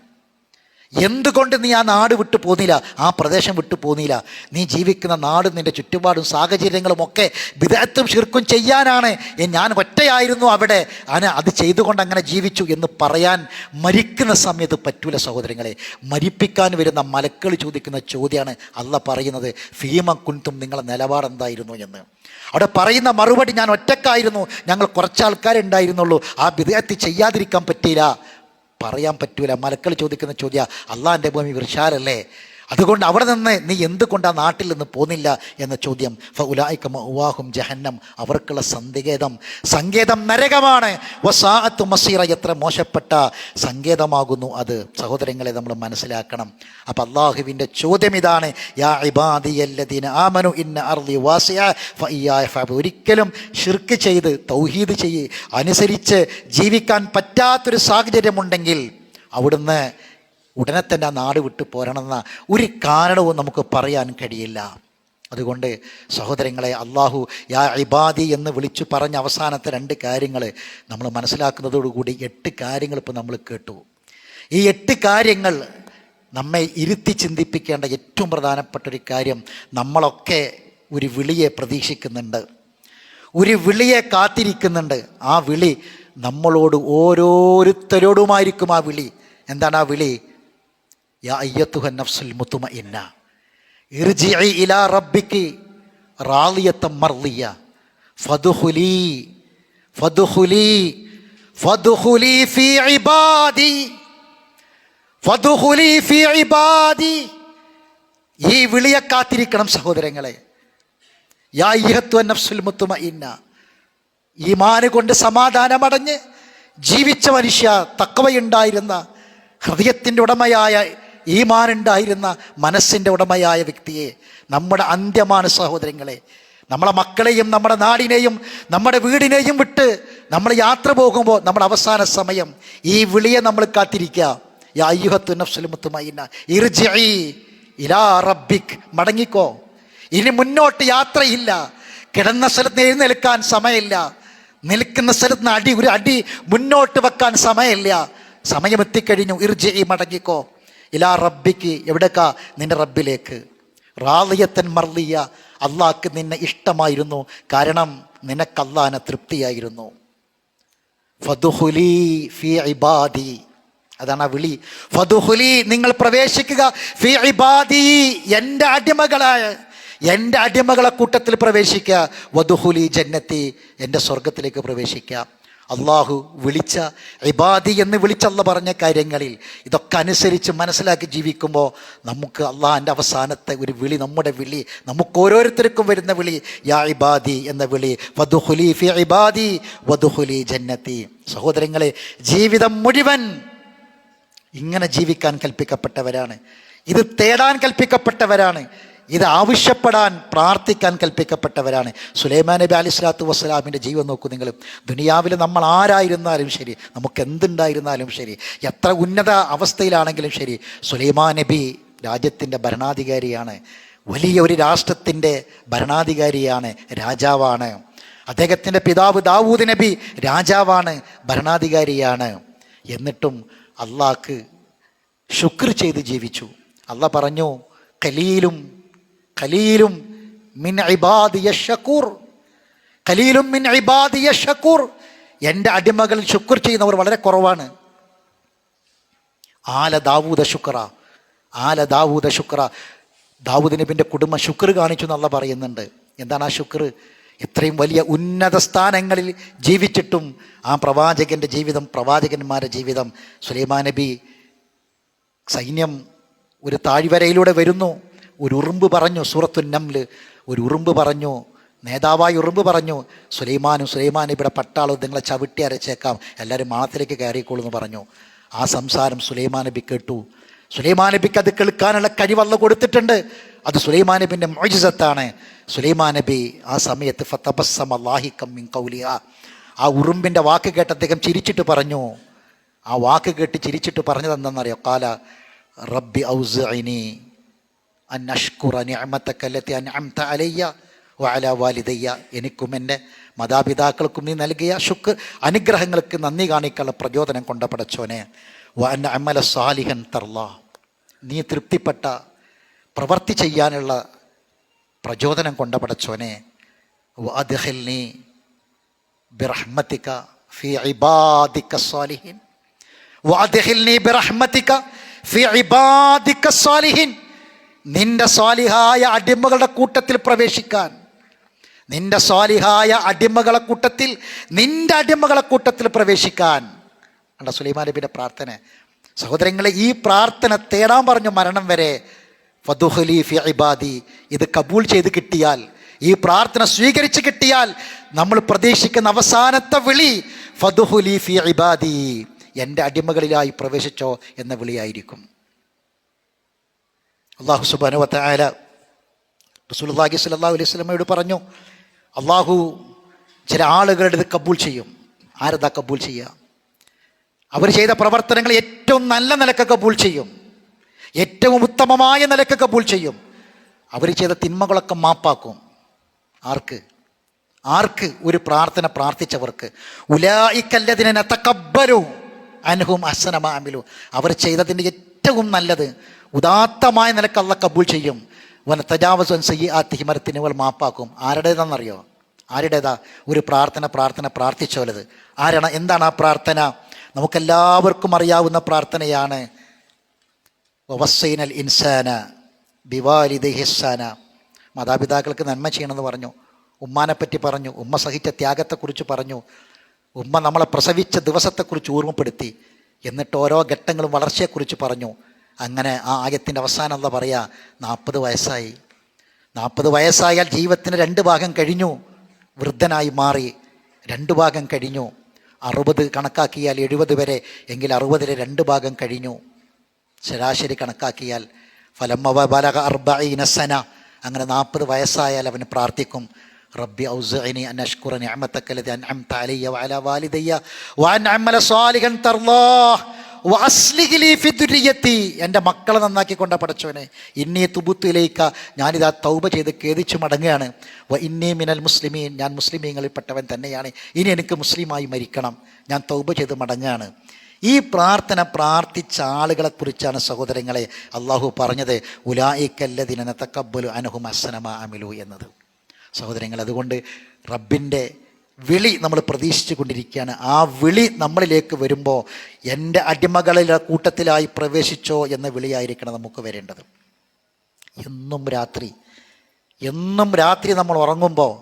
എന്തുകൊണ്ട് നീ ആ നാട് വിട്ടു പോന്നില്ല, ആ പ്രദേശം വിട്ടു പോന്നില്ല? നീ ജീവിക്കുന്ന നാടും നിൻ്റെ ചുറ്റുപാടും സാഹചര്യങ്ങളും ഒക്കെ ബിദ്അത്തും ശിർക്കും ചെയ്യാനാണ്. ഞാൻ ഒറ്റയായിരുന്നു അവിടെ, അത് ചെയ്തുകൊണ്ട് അങ്ങനെ ജീവിച്ചു എന്ന് പറയാൻ മരിക്കുന്ന സമയത്ത് പറ്റൂല സഹോദരങ്ങളെ. മരിപ്പിക്കാൻ വരുന്ന മലക്കൾ ചോദിക്കുന്ന ചോദ്യമാണ് അള്ളാഹ് പറയുന്നത്, ഫീമ കുൻതും, നിങ്ങളെ നിലപാടെന്തായിരുന്നു എന്ന്. അവിടെ പറയുന്ന മറുപടി, ഞാൻ ഒറ്റക്കായിരുന്നു, ഞങ്ങൾ കുറച്ചാൾക്കാരുണ്ടായിരുന്നുള്ളൂ, ആ ബിദ്അത്ത് ചെയ്യാതിരിക്കാൻ പറ്റിയില്ല, പറയാൻ പറ്റൂല. മലക്കൾ ചോദിക്കുന്ന ചോദ്യം, അള്ളാഹിൻ്റെ ഭൂമി വിശാലല്ലേ, അതുകൊണ്ട് അവിടെ നിന്ന് നീ എന്തുകൊണ്ട് ആ നാട്ടിൽ നിന്ന് പോന്നില്ല എന്ന ചോദ്യം. ഫഉലൈക മഅവാഹും ജഹന്നം, അവർക്കുള്ള സങ്കേതം നരകമാണ്. വസാഅത്തു മസീറ, എത്ര മോശപ്പെട്ട സങ്കേതമാകുന്നു അത്. സഹോദരങ്ങളെ, നമ്മൾ മനസ്സിലാക്കണം. അപ്പം അള്ളാഹുവിൻ്റെ ചോദ്യം ഇതാണ്, യാ ഇബാദിയല്ലദീന ആമനു ഇന്ന അർളി വാസിഅ ഫഇയ്യായ ഫഅബ്ദുൻ. ഒരിക്കലും ശിർക്ക് ചെയ്ത് തൗഹീദ് അനുസരിച്ച് ജീവിക്കാൻ പറ്റാത്തൊരു സാഹചര്യമുണ്ടെങ്കിൽ അവിടുന്ന് ഉടനെ തന്നെ ആ നാട് വിട്ട് പോരണമെന്ന ഒരു കാരണവും നമുക്ക് പറയാൻ കഴിയില്ല. അതുകൊണ്ട് സഹോദരങ്ങളെ, അള്ളാഹു യാ ഇബാദി എന്ന് വിളിച്ചു പറഞ്ഞ അവസാനത്തെ 2 കാര്യങ്ങൾ നമ്മൾ മനസ്സിലാക്കുന്നതോടുകൂടി 8 കാര്യങ്ങൾ ഇപ്പോൾ നമ്മൾ കേട്ടു. ഈ 8 കാര്യങ്ങൾ നമ്മെ ഇരുത്തി ചിന്തിപ്പിക്കേണ്ട ഏറ്റവും പ്രധാനപ്പെട്ടൊരു കാര്യം, നമ്മളൊക്കെ ഒരു വിളിയെ പ്രതീക്ഷിക്കുന്നുണ്ട്, ഒരു വിളിയെ കാത്തിരിക്കുന്നുണ്ട്. ആ വിളി നമ്മളോട് ഓരോരുത്തരോടുമായിരിക്കും. ആ വിളി എന്താണ്? ആ വിളി യാ അയ്യത്തുഹൻ നഫ്സുൽ മുത്മഇന്ന ഇർജിഇ ഇലാ റബ്ബികി റാളിയത്തൻ മർളിയ ഫദ്ഖുലി ഫീ ഇബാദി. ഈ വിളിയെ കാത്തിരിക്കണം സഹോദരങ്ങളെ. യാ അയ്യത്തുഹൻ നഫ്സുൽ മുത്മഇന്ന, ഈമാൻ കൊണ്ട് സമാധാനമടഞ്ഞ് ജീവിച്ച മനുഷ്യ, തഖ്വയുണ്ടായിരുന്ന ഹൃദയത്തിൻ്റെ ഉടമയായ, ഈമാനുണ്ടായിരുന്ന മനസ്സിൻ്റെ ഉടമയായ വ്യക്തിയെ, നമ്മുടെ അന്ത്യമാണ് സഹോദരങ്ങളെ. നമ്മളെ മക്കളെയും നമ്മുടെ നാടിനെയും നമ്മുടെ വീടിനെയും വിട്ട് നമ്മൾ യാത്ര പോകുമ്പോൾ നമ്മുടെ അവസാന സമയം ഈ വിളിയെ നമ്മൾ കാത്തിരിക്കുക. യാ അയ്യുഹത്തു നഫ്സുൽ മുത്മഇന്ന ഇർജിഇ ഇലാ റബ്ബിക്, മടങ്ങിക്കോ. ഇനി മുന്നോട്ട് യാത്രയില്ല. കിടന്ന സ്ഥലത്ത് എഴുന്നേൽക്കാൻ സമയമില്ല. നിൽക്കുന്ന സ്ഥലത്ത് നിന്ന് ഒരു അടി മുന്നോട്ട് വെക്കാൻ സമയമില്ല. സമയമെത്തിക്കഴിഞ്ഞു. ഇർജിഇ, മടങ്ങിക്കോ. ഇലാ റബ്ബിക്ക്, എവിടേക്കാ? നിന്റെ റബ്ബിലേക്ക്. റാളിയത്തൻ മർളിയ, അള്ളാഹ്ക്ക് നിന്നെ ഇഷ്ടമായിരുന്നു, കാരണം നിനക്ക് അള്ളാഹിനെ തൃപ്തിയായിരുന്നു. ഫദ്ഖുലി ഫീ ഇബാദി, അതാണ് ആ വിളി. ഫദ്ഖുലി, നിങ്ങൾ പ്രവേശിക്കുക. ഫീ ഇബാദി, എൻ്റെ അടിമകളെ കൂട്ടത്തിൽ പ്രവേശിക്കുക. വദ്ഖുലി ജന്നത്തി, എൻ്റെ സ്വർഗത്തിലേക്ക് പ്രവേശിക്കുക. അള്ളാഹു വിളിച്ച, ഇബാദി എന്ന് വിളിച്ചല്ല പറഞ്ഞ കാര്യങ്ങളിൽ ഇതൊക്കെ അനുസരിച്ച് മനസ്സിലാക്കി ജീവിക്കുമ്പോൾ നമുക്ക് അള്ളാഹിൻ്റെ അവസാനത്തെ ഒരു വിളി, നമ്മുടെ വിളി, നമുക്ക് ഓരോരുത്തർക്കും വരുന്ന വിളി യാ ഇബാദി എന്ന വിളി. വദ്ഖുലി ഫീ ഇബാദി വദ്ഖുലി ജന്നത്തി. സഹോദരങ്ങളെ, ജീവിതം മുഴുവൻ ഇങ്ങനെ ജീവിക്കാൻ കൽപ്പിക്കപ്പെട്ടവരാണ്. ഇത് തേടാൻ കൽപ്പിക്കപ്പെട്ടവരാണ്. ഇത് ആവശ്യപ്പെടാൻ, പ്രാർത്ഥിക്കാൻ കൽപ്പിക്കപ്പെട്ടവരാണ്. സുലൈമാൻ നബി അലൈഹി സ്വലാത്തു വസ്സലാമിൻ്റെ ജീവൻ നോക്കൂ നിങ്ങൾ. ദുനിയാവിൽ നമ്മൾ ആരായിരുന്നാലും ശരി, നമുക്ക് എന്തുണ്ടായിരുന്നാലും ശരി, എത്ര ഉന്നത അവസ്ഥയിലാണെങ്കിലും ശരി, സുലൈമാൻ നബി രാജ്യത്തിൻ്റെ ഭരണാധികാരിയാണ്. വലിയ ഒരു രാഷ്ട്രത്തിൻ്റെ ഭരണാധികാരിയാണ്, രാജാവാണ്. അദ്ദേഹത്തിൻ്റെ പിതാവ് ദാവൂദ് നബി രാജാവാണ്, ഭരണാധികാരിയാണ്. എന്നിട്ടും അള്ളാഹ്ക്ക് ശുക്ർ ചെയ്ത് ജീവിച്ചു. അള്ളാഹ് പറഞ്ഞു, ഖലീലും മിൻ ഇബാദിയ ഷക്കൂർ, ഖലീലും മിൻ ഇബാദിയ ഷക്കൂർ, എൻ്റെ അടിമകൾ ശുക്ർ ചെയ്യുന്നവർ വളരെ കുറവാണ്. ആല ദാവൂദ ശുക്ര, ദാവൂദ് നബിൻ്റെ കുടുംബം ശുക്ർ കാണിച്ചു എന്നുള്ള പറയുന്നുണ്ട്. എന്താണ് ആ ശുക്ർ? ഇത്രയും വലിയ ഉന്നത സ്ഥാനങ്ങളിൽ ജീവിച്ചിട്ടും ആ പ്രവാചകൻ്റെ ജീവിതം, പ്രവാചകന്മാരുടെ ജീവിതം. സുലൈമാൻ നബി സൈന്യം ഒരു താഴ്വരയിലൂടെ വരുന്നു. ഒരു ഉറുമ്പ് പറഞ്ഞു, സൂറത്തുൻ നംല്, ഒരു ഉറുമ്പ് പറഞ്ഞു, നേതാവായ ഉറുമ്പ് പറഞ്ഞു, സുലൈമാൻ നബിയുടെ പട്ടാളം നിങ്ങളെ ചവിട്ടി അരച്ചേക്കാം, എല്ലാവരും മാളത്തിലേക്ക് കയറിക്കോളൂ എന്ന് പറഞ്ഞു. ആ സംസാരം സുലൈമാൻ നബി കേട്ടു. സുലൈമാൻ നബിക്ക് അത് കേൾക്കാനുള്ള കഴിവല്ല കൊടുത്തിട്ടുണ്ട്. അത് സുലൈമാൻ നബിൻ്റെ മുഅ്ജിസത്താണ്. സുലൈമാൻ നബി ആ സമയത്ത് ഫതബസ്സമ ലാഹികം മിൻ ഖൗലിഹാ, ആ ഉറുമ്പിൻ്റെ വാക്ക് കേട്ട് അദ്ദേഹം ചിരിച്ചിട്ട് പറഞ്ഞു. ആ വാക്ക് കേട്ട് ചിരിച്ചിട്ട് പറഞ്ഞത് എന്താണെന്നറിയോ? ഖാല റബ്ബി ഔസിഇനി അൻ അഷ്കുറ നിഅമതക അല്ലതി അൻഅംത അലയ്യ വഅലാ വാലിദയ്യ, എനിക്കും എൻ്റെ മാതാപിതാക്കൾക്കും നീ നൽകിയ അനുഗ്രഹങ്ങൾക്ക് നന്ദി കാണിക്കാനുള്ള പ്രചോദനം കൊണ്ട പടച്ചോനെ. വ അൻ അമല സാലിഹൻ തർലാ, നീ തൃപ്തിപ്പെട്ട പ്രവൃത്തി ചെയ്യാനുള്ള പ്രചോദനം കൊണ്ട പടച്ചോനെ. വ അദ്ഖിൽനി ബിറഹ്മതിക ഫീ ഇബാദിക സ്വാലിഹീൻ, വ അദ്ഖിൽനി ബിറഹ്മതിക ഫീ ഇബാദിക സ്വാലിഹീൻ, നിന്റെ സ്വാലിഹായ അടിമകളുടെ കൂട്ടത്തിൽ പ്രവേശിക്കാൻ, നിന്റെ സ്വാലിഹായ അടിമകളെ കൂട്ടത്തിൽ, നിന്റെ അടിമകളെ കൂട്ടത്തിൽ പ്രവേശിക്കാൻ. സുലൈമാൻ നബിയുടെ പ്രാർത്ഥന. സഹോദരങ്ങളെ, ഈ പ്രാർത്ഥന തേടാൻ പറഞ്ഞു മരണം വരെ. ഫദ്ഖുലി ഫി ഇബാദി. ഇത് കബൂൽ ചെയ്ത് കിട്ടിയാൽ, ഈ പ്രാർത്ഥന സ്വീകരിച്ച് കിട്ടിയാൽ നമ്മൾ പ്രതീക്ഷിക്കുന്ന അവസാനത്തെ വിളി ഫദ്ഖുലി ഫി ഇബാദി, എൻ്റെ അടിമകളിലായി പ്രവേശിച്ചോ എന്ന വിളിയായിരിക്കും. അല്ലാഹു സുബ്ഹാനഹു വ തആല റസൂലുള്ളാഹി സ്വല്ലല്ലാഹു അലൈഹി വസല്ലമയോട് പറഞ്ഞു, അള്ളാഹു ചില ആളുകളുടെ ഇത് കബൂൽ ചെയ്യും. ആരതാ കബൂൽ ചെയ്യുക? അവർ ചെയ്ത പ്രവർത്തനങ്ങൾ ഏറ്റവും നല്ല നിലക്ക് കബൂൽ ചെയ്യും, ഏറ്റവും ഉത്തമമായ നിലക്ക് കബൂൽ ചെയ്യും. അവർ ചെയ്ത തിന്മകളൊക്കെ മാപ്പാക്കും. ആർക്ക്? ഒരു പ്രാർത്ഥന പ്രാർത്ഥിച്ചവർക്ക്. ഉലൈകല്ലദീന നതഖബ്ബലു അൻഹും അഹ്സന മാ അമിലു. അവർ ചെയ്തതിൻ്റെ ഏറ്റവും നല്ലത് ഉദാത്തമായ നിലക്ക് അല്ലാഹ് കബൂൽ ചെയ്യും. വനതജാവസു അൻ സയ്യിആതിഹിം, തിന്മകൾ മാപ്പാക്കും. ആരുടേതാണെന്നറിയോ? ആരുടേതാ? ഒരു പ്രാർത്ഥന പ്രാർത്ഥിച്ചോലത്. ആരാണ്? എന്താണ് ആ പ്രാർത്ഥന? നമുക്കെല്ലാവർക്കും അറിയാവുന്ന പ്രാർത്ഥനയാണ്. വവസ്സൈനൽ ഇൻസാന ബിവാലിദൈഹി ഇഹ്സാന. മാതാപിതാക്കൾക്ക് നന്മ ചെയ്യണമെന്ന് പറഞ്ഞു. ഉമ്മാനെപ്പറ്റി പറഞ്ഞു. ഉമ്മ സഹിച്ച ത്യാഗത്തെക്കുറിച്ച് പറഞ്ഞു. ഉമ്മ നമ്മളെ പ്രസവിച്ച ദിവസത്തെക്കുറിച്ച് ഓർമ്മപ്പെടുത്തി. എന്നിട്ട് ഓരോ ഘട്ടങ്ങളും വളർച്ചയെക്കുറിച്ച് പറഞ്ഞു. അങ്ങനെ ആ ആയത്തിൻ്റെ അവസാനം എന്താ പറയുക? 40 വയസ്സായി. 40 വയസ്സായാൽ ജീവിതത്തിന് 2 ഭാഗം കഴിഞ്ഞു. വൃദ്ധനായി മാറി. 2 ഭാഗം കഴിഞ്ഞു. 60 കണക്കാക്കിയാൽ 70 വരെ, എങ്കിൽ 60-ലെ 2 ഭാഗം കഴിഞ്ഞു. ശരാശരി കണക്കാക്കിയാൽ ഫലമ്മ ബലഗ 40 സന, അങ്ങനെ 40 വയസ്സായാൽ അവന് പ്രാർത്ഥിക്കും, റബ്ബി ഔസിഅനി അൻ അഷ്കുറ നിഅമതക ലതി അൻഅംത അലയ്യ വഅലാ വാലിദയ്യ വഅൻ അഅമല സ്വാലിഹൻ തർളാഹ് വഅസ്ലിഹ് ലീ ഫി ദുരിയത്തി. എൻ്റെ മക്കളെ നന്നാക്കിക്കൊണ്ട പടച്ചവനെ, ഇന്നി തുബുത്തു ഇലൈക, ഞാനിതാ തൗബ ചെയ്ത് ഖേദിച്ചു മടങ്ങുകയാണ്. വ ഇന്നി മിനൽ മുസ്ലിമീൻ, ഞാൻ മുസ്ലിമീങ്ങളിൽപ്പെട്ടവൻ തന്നെയാണ്. ഇനി എനിക്ക് മുസ്ലിമായി മരിക്കണം, ഞാൻ തൗബ ചെയ്ത് മടങ്ങുകയാണ്. ഈ പ്രാർത്ഥന പ്രാർത്ഥിച്ച ആളുകളെക്കുറിച്ചാണ് സഹോദരങ്ങളെ അള്ളാഹു പറഞ്ഞത് ഉലൈകല്ലദീന നതഖബ്ബലു അൻഹും അഹ്സന മാ അമിലു എന്നത്. സഹോദരങ്ങൾ, അതുകൊണ്ട് റബ്ബിൻ്റെ വിളി നമ്മൾ പ്രതീക്ഷിച്ചു കൊണ്ടിരിക്കുകയാണ്. ആ വിളി നമ്മളിലേക്ക് വരുമ്പോൾ എൻ്റെ അടിമകളിലെ കൂട്ടത്തിലായി പ്രവേശിച്ചോ എന്ന വിളിയായിരിക്കണം നമുക്ക് വരേണ്ടത്. എന്നും രാത്രി നമ്മൾ ഉറങ്ങുമ്പോൾ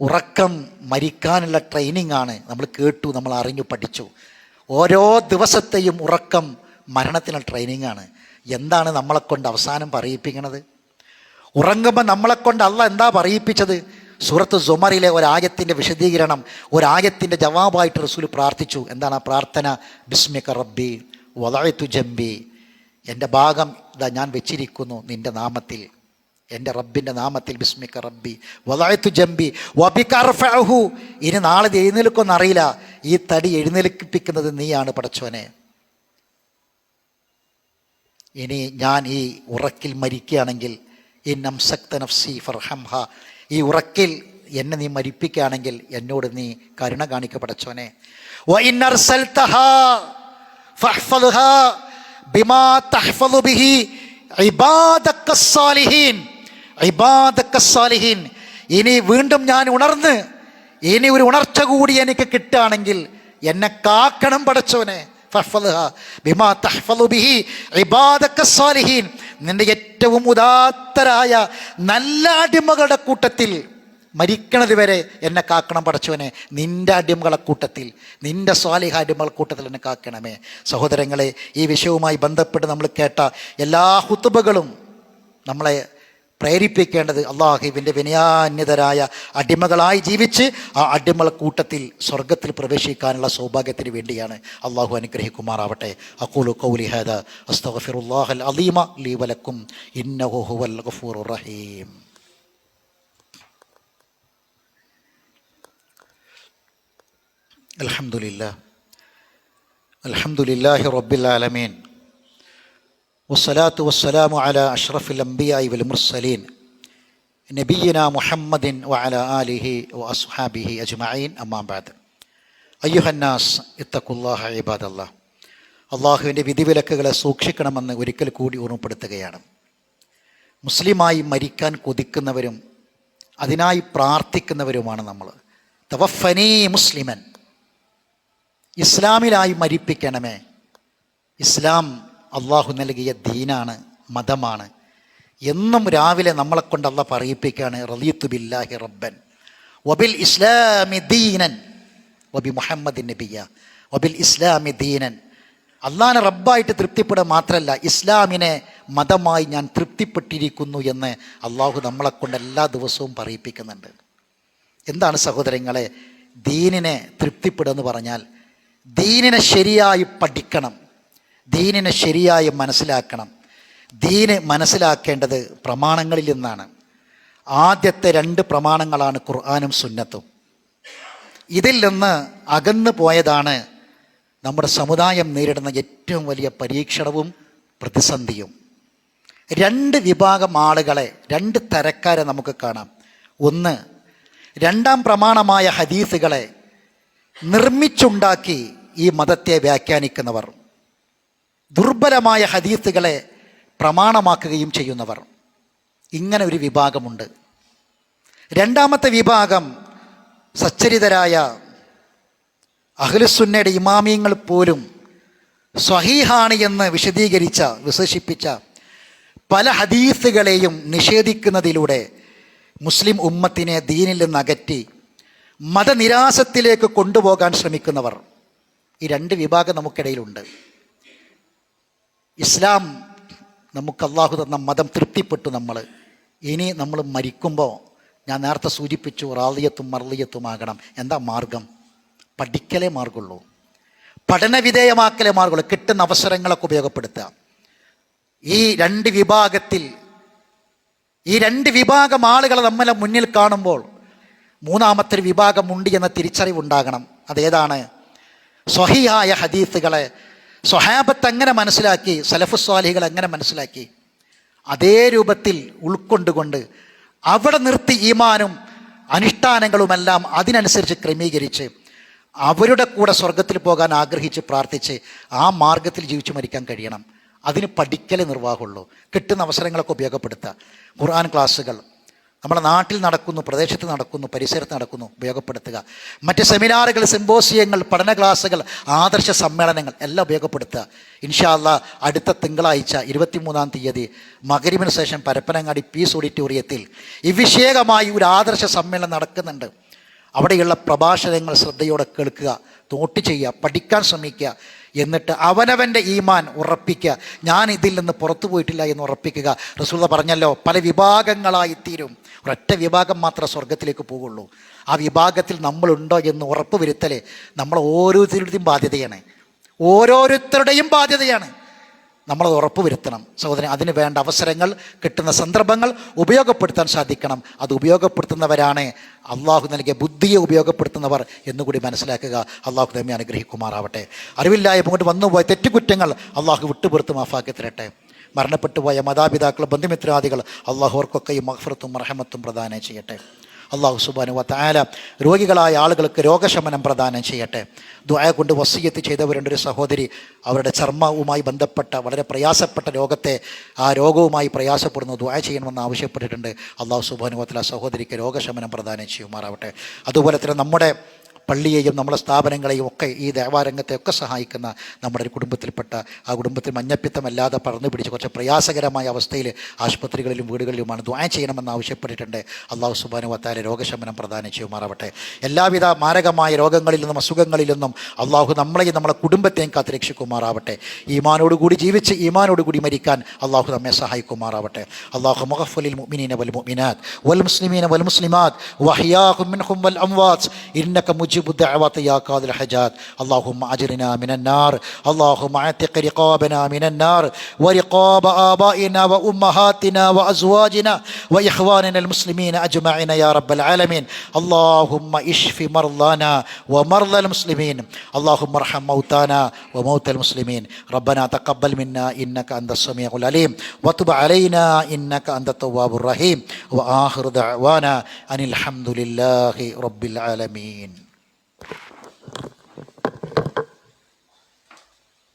ഉറക്കം മരിക്കാനുള്ള ട്രെയിനിങ് ആണ്. നമ്മൾ കേട്ടു, നമ്മൾ അറിഞ്ഞു, പഠിച്ചു. ഓരോ ദിവസത്തെയും ഉറക്കം മരണത്തിനുള്ള ട്രെയിനിങ് ആണ്. എന്താണ് നമ്മളെക്കൊണ്ട് അവസാനം പറയിപ്പിക്കണത്? ഉറങ്ങുമ്പോൾ നമ്മളെക്കൊണ്ട് അള്ളാഹ് എന്താ പറയിപ്പിച്ചത്? സൂറത്ത് സുമറിലെ ഒരായത്തിൻ്റെ വിശദീകരണം, ഒരായത്തിൻ്റെ ജവാബായിട്ട് റസൂൽ പ്രാർത്ഥിച്ചു. എന്താണ് ആ പ്രാർത്ഥന? ബിസ്മിക റബ്ബി വദഅതു ജംബി, എൻ്റെ ഭാഗം ഇതാ ഞാൻ വെച്ചിരിക്കുന്നു നിൻ്റെ നാമത്തിൽ, എൻ്റെ റബ്ബിൻ്റെ നാമത്തിൽ. ബിസ്മിക റബ്ബി വദഅതു ജംബി വബിക അർഫഉഹു. ഇനി നാളെ ഇത് എഴുന്നേൽക്കുമെന്ന് അറിയില്ല, ഈ തടി എഴുന്നേൽപ്പിക്കുന്നത് നീയാണ് പടച്ചോനെ. ഇനി ഞാൻ ഈ ഉറക്കിൽ മരിക്കുകയാണെങ്കിൽ ഇന്നംസക്ത നഫ്സി ഫർഹംഹ, ഈ ഉറക്കിൽ എന്നെ നീ മരിപ്പിക്കുകയാണെങ്കിൽ എന്നോട് നീ കരുണ കാണിക്ക പടച്ചോനെ. വ ഇന്നർസൽതഹാ ഫഹ്ഫദ്ഹാ ബിമാ തഹ്ഫദു ബിഹി ഇബാദക്കസ്സാലിഹീൻ. ഇനി വീണ്ടും ഞാൻ ഉണർന്ന് ഇനി ഒരു ഉണർച്ച കൂടി എനിക്ക് കിട്ടുകയാണെങ്കിൽ എന്നെ കാക്കണം പടച്ചോനെ. ഫഹ്ഫദ്ഹാ ബിമാ തഹ്ഫദു ബിഹി ഇബാദക്കസ്സാലിഹീൻ, നിന്റെ ഏറ്റവും ഉദാത്തരായ നല്ല അടിമകളുടെ കൂട്ടത്തിൽ മരിക്കണത് വരെ എന്നെ കാക്കണം പടച്ചവനെ. നിൻ്റെ അടിമകളെ കൂട്ടത്തിൽ, നിൻ്റെ സ്വാലിഹ അടിമകളെ കൂട്ടത്തിൽ എന്നെ കാക്കണമേ. സഹോദരങ്ങളെ, ഈ വിഷയവുമായി ബന്ധപ്പെട്ട് നമ്മൾ കേട്ട എല്ലാ ഹുതുബകളും നമ്മളെ പ്രേരിപ്പിക്കേണ്ടത് അള്ളാഹുവിൻ്റെ വിനയാന്യതരായ അടിമകളായി ജീവിച്ച് ആ അടിമകളെ കൂട്ടത്തിൽ സ്വർഗത്തിൽ പ്രവേശിക്കാനുള്ള സൗഭാഗ്യത്തിന് വേണ്ടിയാണ്. അള്ളാഹു അനുഗ്രഹിക്കുമാറാവട്ടെ. അഖൂലു ഖൗലി ഹാദാ അസ്തഗ്ഫിറുല്ലാഹൽ അലീമ ലീ വലക്കും ഇന്നഹു ഹുവൽ ഗഫൂറുർ റഹീം. അൽഹംദുലില്ലാഹി റബ്ബിൽ ആലമീൻ വസ്സലാത്തു വസ്സലാമു അലാ അഷ്റഫിൽ അംബിയാഇ വൽ മുർസലീൻ നബിയ്യിനാ മുഹമ്മദിൻ വഅലാ ആലിഹി വഅസ്ഹാബിഹി അജ്മഈൻ. അമ്മാ ബഅദ്. അയ്യുഹന്നാസ് ഇത്തഖുല്ലാഹ ഇബാദല്ലാഹ്. അള്ളാഹുവിൻ്റെ വിധിവിലക്കുകളെ സൂക്ഷിക്കണമെന്ന് ഒരിക്കൽ കൂടി ഓർമ്മപ്പെടുത്തുകയാണ്. മുസ്ലിമായി മരിക്കാൻ കൊതിക്കുന്നവരും അതിനായി പ്രാർത്ഥിക്കുന്നവരുമാണ് നമ്മൾ. തവഫനീ മുസ്ലിമൻ, ഇസ്ലാമിലായി മരിപ്പിക്കണമേ. ഇസ്ലാം അള്ളാഹു നൽകിയ ദീനാണ്, മതമാണ്. എന്നും രാവിലെ നമ്മളെക്കൊണ്ട് അള്ളാഹ് പറയിപ്പിക്കുകയാണ്, റളിയതു ബില്ലാഹി റബ്ബൻ വബിൽ ഇസ്ലാമി ദീനൻ വബി മുഹമ്മദിൻ നബിയ്യ വബിൽ ഇസ്ലാമി ദീനൻ. അള്ളാഹിനെ റബ്ബായിട്ട് തൃപ്തിപ്പെടുക മാത്രമല്ല, ഇസ്ലാമിനെ മതമായി ഞാൻ തൃപ്തിപ്പെട്ടിരിക്കുന്നു എന്ന് അള്ളാഹു നമ്മളെക്കൊണ്ട് എല്ലാ ദിവസവും പറയിപ്പിക്കുന്നുണ്ട്. എന്താണ് സഹോദരങ്ങളെ ദീനിനെ തൃപ്തിപ്പെടുക എന്ന് പറഞ്ഞാൽ? ദീനിനെ ശരിയായി പഠിക്കണം, ദീനിനെ ശരിയായി മനസ്സിലാക്കണം. ദീന് മനസ്സിലാക്കേണ്ടത് പ്രമാണങ്ങളിൽ നിന്നാണ്. ആദ്യത്തെ 2 പ്രമാണങ്ങളാണ് ഖുർആനും സുന്നത്തും. ഇതിൽ നിന്ന് അകന്നു പോയതാണ് നമ്മുടെ സമുദായം നേരിടുന്ന ഏറ്റവും വലിയ പരീക്ഷണവും പ്രതിസന്ധിയും. 2 വിഭാഗം ആളുകളെ, 2 തരക്കാരെ നമുക്ക് കാണാം. ഒന്ന്, 2ാം പ്രമാണമായ ഹദീസുകളെ നിർമ്മിച്ചുണ്ടാക്കി ഈ മതത്തെ വ്യാഖ്യാനിക്കുന്നവർ, ദുർബലമായ ഹദീസുകളെ പ്രമാണമാക്കുകയും ചെയ്യുന്നവർ. ഇങ്ങനെ ഒരു വിഭാഗമുണ്ട്. 2ാമത്തെ വിഭാഗം സച്ചരിതരായ അഹ്ലുസുന്നയുടെ ഇമാമിയങ്ങൾ പോലും സ്വഹീഹാണ് എന്ന് വിശേഷിപ്പിച്ച പല ഹദീസുകളെയും നിഷേധിക്കുന്നതിലൂടെ മുസ്ലിം ഉമ്മത്തിനെ ദീനിൽ നിന്ന് അകറ്റി മതനിരാസത്തിലേക്ക് കൊണ്ടുപോകാൻ ശ്രമിക്കുന്നവർ. ഈ 2 വിഭാഗം നമുക്കിടയിലുണ്ട്. ഇസ്ലാം നമുക്ക് അള്ളാഹു തന്ന മതം തൃപ്തിപ്പെട്ടു. ഇനി നമ്മൾ മരിക്കുമ്പോൾ ഞാൻ നേരത്തെ സൂചിപ്പിച്ചു റാളിയത്തും മർളിയത്തുമാകണം. എന്താ മാർഗം? പഠിക്കലേ മാർഗമുള്ളൂ, പഠനവിധേയമാക്കലേ മാർഗമുള്ളൂ. കിട്ടുന്ന അവസരങ്ങളൊക്കെ ഉപയോഗപ്പെടുത്തുക. ഈ 2 വിഭാഗത്തിൽ ഈ 2 വിഭാഗം ആളുകളെ നമ്മളെ മുന്നിൽ കാണുമ്പോൾ 3ാമത്തെ വിഭാഗമുണ്ട് എന്ന തിരിച്ചറിവുണ്ടാകണം. അതേതാണ്? സ്വഹീഹായ ഹദീസുകളെ സ്വഹാബത്ത് എങ്ങനെ മനസ്സിലാക്കി, സലഫു സ്വാലിഹികൾ എങ്ങനെ മനസ്സിലാക്കി, അതേ രൂപത്തിൽ ഉൾക്കൊണ്ടുകൊണ്ട് അവിടെ നിർത്തി ഈമാനും അനുഷ്ഠാനങ്ങളുമെല്ലാം അതിനനുസരിച്ച് ക്രമീകരിച്ച് അവരുടെ കൂടെ സ്വർഗത്തിൽ പോകാൻ ആഗ്രഹിച്ച് പ്രാർത്ഥിച്ച് ആ മാർഗത്തിൽ ജീവിച്ചു മരിക്കാൻ കഴിയണം. അതിന് പഠിക്കലേ നിർവാഹമുള്ളൂ. കിട്ടുന്ന അവസരങ്ങളൊക്കെ ഉപയോഗപ്പെടുത്തുക. ഖുർആൻ ക്ലാസ്സുകൾ നമ്മുടെ നാട്ടിൽ നടക്കുന്നു, പ്രദേശത്ത് നടക്കുന്നു, പരിസരത്ത് നടക്കുന്നു, ഉപയോഗപ്പെടുത്തുക. മറ്റ് സെമിനാറുകൾ, സിമ്പോസിയങ്ങൾ, പഠന ക്ലാസ്സുകൾ, ആദർശ സമ്മേളനങ്ങൾ എല്ലാം ഉപയോഗപ്പെടുത്തുക. ഇൻഷാ അല്ലാഹ് അടുത്ത തിങ്കളാഴ്ച 23-ാം തീയതി മഗ്‌രിബിന് ശേഷം പരപ്പനങ്ങാടി പീസ് ഓഡിറ്റോറിയത്തിൽ ഈ വിഷയകമായി ഒരു ആദർശ സമ്മേളനം നടക്കുന്നുണ്ട്. അവിടെയുള്ള പ്രഭാഷണങ്ങൾ ശ്രദ്ധയോടെ കേൾക്കുക, നോട്ട് ചെയ്യുക, പഠിക്കാൻ ശ്രമിക്കുക. എന്നിട്ട് അവനവൻ്റെ ഈമാൻ ഉറപ്പിക്കുക. ഞാൻ ഇതിൽ നിന്ന് പുറത്തു പോയിട്ടില്ല എന്ന് ഉറപ്പിക്കുക. റസൂലുള്ളാഹി പറഞ്ഞല്ലോ, പല വിഭാഗങ്ങളായിത്തീരും, ഒരൊറ്റ വിഭാഗം മാത്രമേ സ്വർഗത്തിലേക്ക് പോകുള്ളൂ. ആ വിഭാഗത്തിൽ നമ്മളുണ്ടോ എന്ന് ഉറപ്പ് വരുത്തലേ നമ്മൾ ഓരോരുത്തരുടെയും ബാധ്യതയാണ്. നമ്മളത് ഉറപ്പ് വരുത്തണം സഹോദരൻ. അതിന് വേണ്ട അവസരങ്ങൾ, കിട്ടുന്ന സന്ദർഭങ്ങൾ ഉപയോഗപ്പെടുത്താൻ സാധിക്കണം. അത് ഉപയോഗപ്പെടുത്തുന്നവരാണ് അള്ളാഹു നൽകിയ ബുദ്ധിയെ ഉപയോഗപ്പെടുത്തുന്നവർ എന്നുകൂടി മനസ്സിലാക്കുക. അള്ളാഹു നമ്മെ അനുഗ്രഹിക്കുമാറാവട്ടെ. അറിവില്ലായ്മ കൊണ്ട് വന്നുപോയ തെറ്റുകുറ്റങ്ങൾ അള്ളാഹു വിട്ടുപുറത്ത് മാഫാക്കി തരട്ടെ. മരണപ്പെട്ടു പോയ മാതാപിതാക്കൾ, ബന്ധുമിത്രാദികൾ അള്ളാഹു അവർക്കൊക്കെ ഈ മഗ്ഫിറത്തും റഹ്മത്തും പ്രദാനം ചെയ്യട്ടെ. അള്ളാഹു സുബ്ഹാനഹു വ തആല രോഗികളായ ആളുകൾക്ക് രോഗശമനം പ്രദാനം ചെയ്യട്ടെ. ദുആ കൊണ്ട് വസിയ്യത്ത് ചെയ്തവരുണ്ട്. ഒരു സഹോദരി അവരുടെ ചർമ്മവുമായി ബന്ധപ്പെട്ട വളരെ പ്രയാസപ്പെട്ട ആ രോഗവുമായി പ്രയാസപ്പെടുന്നു, ദുആ ചെയ്യണമെന്ന് ആവശ്യപ്പെട്ടിട്ടുണ്ട്. അള്ളാഹു സുബ്ഹാനഹു വ തആല സഹോദരിക്ക് രോഗശമനം പ്രദാനം ചെയ്യുമാറാവട്ടെ. അതുപോലെ തന്നെ നമ്മുടെ പള്ളിയെയും നമ്മുടെ സ്ഥാപനങ്ങളെയും ഒക്കെ ഈ ദേവാരംഗത്തെയൊക്കെ സഹായിക്കുന്ന നമ്മുടെ ഒരു കുടുംബത്തിൽപ്പെട്ട ആ കുടുംബത്തിൽ മഞ്ഞപ്പിത്തമല്ലാതെ പടർന്നു പിടിച്ച് കുറച്ച് പ്രയാസകരമായ അവസ്ഥയിൽ ആശുപത്രികളിലും വീടുകളിലുമാണ്. ദുആ ചെയ്യണമെന്ന് ആവശ്യപ്പെട്ടിട്ടുണ്ട്. അള്ളാഹു സുബ്ഹാനഹു വ തആല രോഗശമനം പ്രദാനം ചെയ്യുമാറാവട്ടെ. എല്ലാവിധ മാരകമായ രോഗങ്ങളിൽ നിന്നും അസുഖങ്ങളിൽ നിന്നും അള്ളാഹു നമ്മളെയും നമ്മളെ കുടുംബത്തെയും കാത്തുരക്ഷിക്കുമാറാവട്ടെ. ഈമാനോടുകൂടി ജീവിച്ച് ഈമാനോടുകൂടി മരിക്കാൻ അള്ളാഹു നമ്മെ സഹായിക്കുമാറാവട്ടെ. അള്ളാഹു മഗ്ഫിറിൽ മുഅ്മിനീന വൽ മുഅ്മിനാത്ത് വൽ മുസ്ലിമീന വൽ മുസ്ലിമാത്ത് വഅഹ്യാഹും മിൻഹും വൽ അംവാത്ത് ഇന്നക മുജീബു الدعوات يا قاضي الحاجات. اللهم أجرنا من النار، اللهم اعتق رقابنا من النار ورقاب آبائنا وأمهاتنا وأزواجنا وإخواننا المسلمين أجمعين يا رب العالمين. اللهم اشف مرضانا ومرضى المسلمين، اللهم ارحم موتانا وموتى المسلمين. ربنا تقبل منا إنك أنت السميع العليم وتب علينا إنك أنت التواب الرحيم. وآخر دعوانا أن الحمد لله رب العالمين.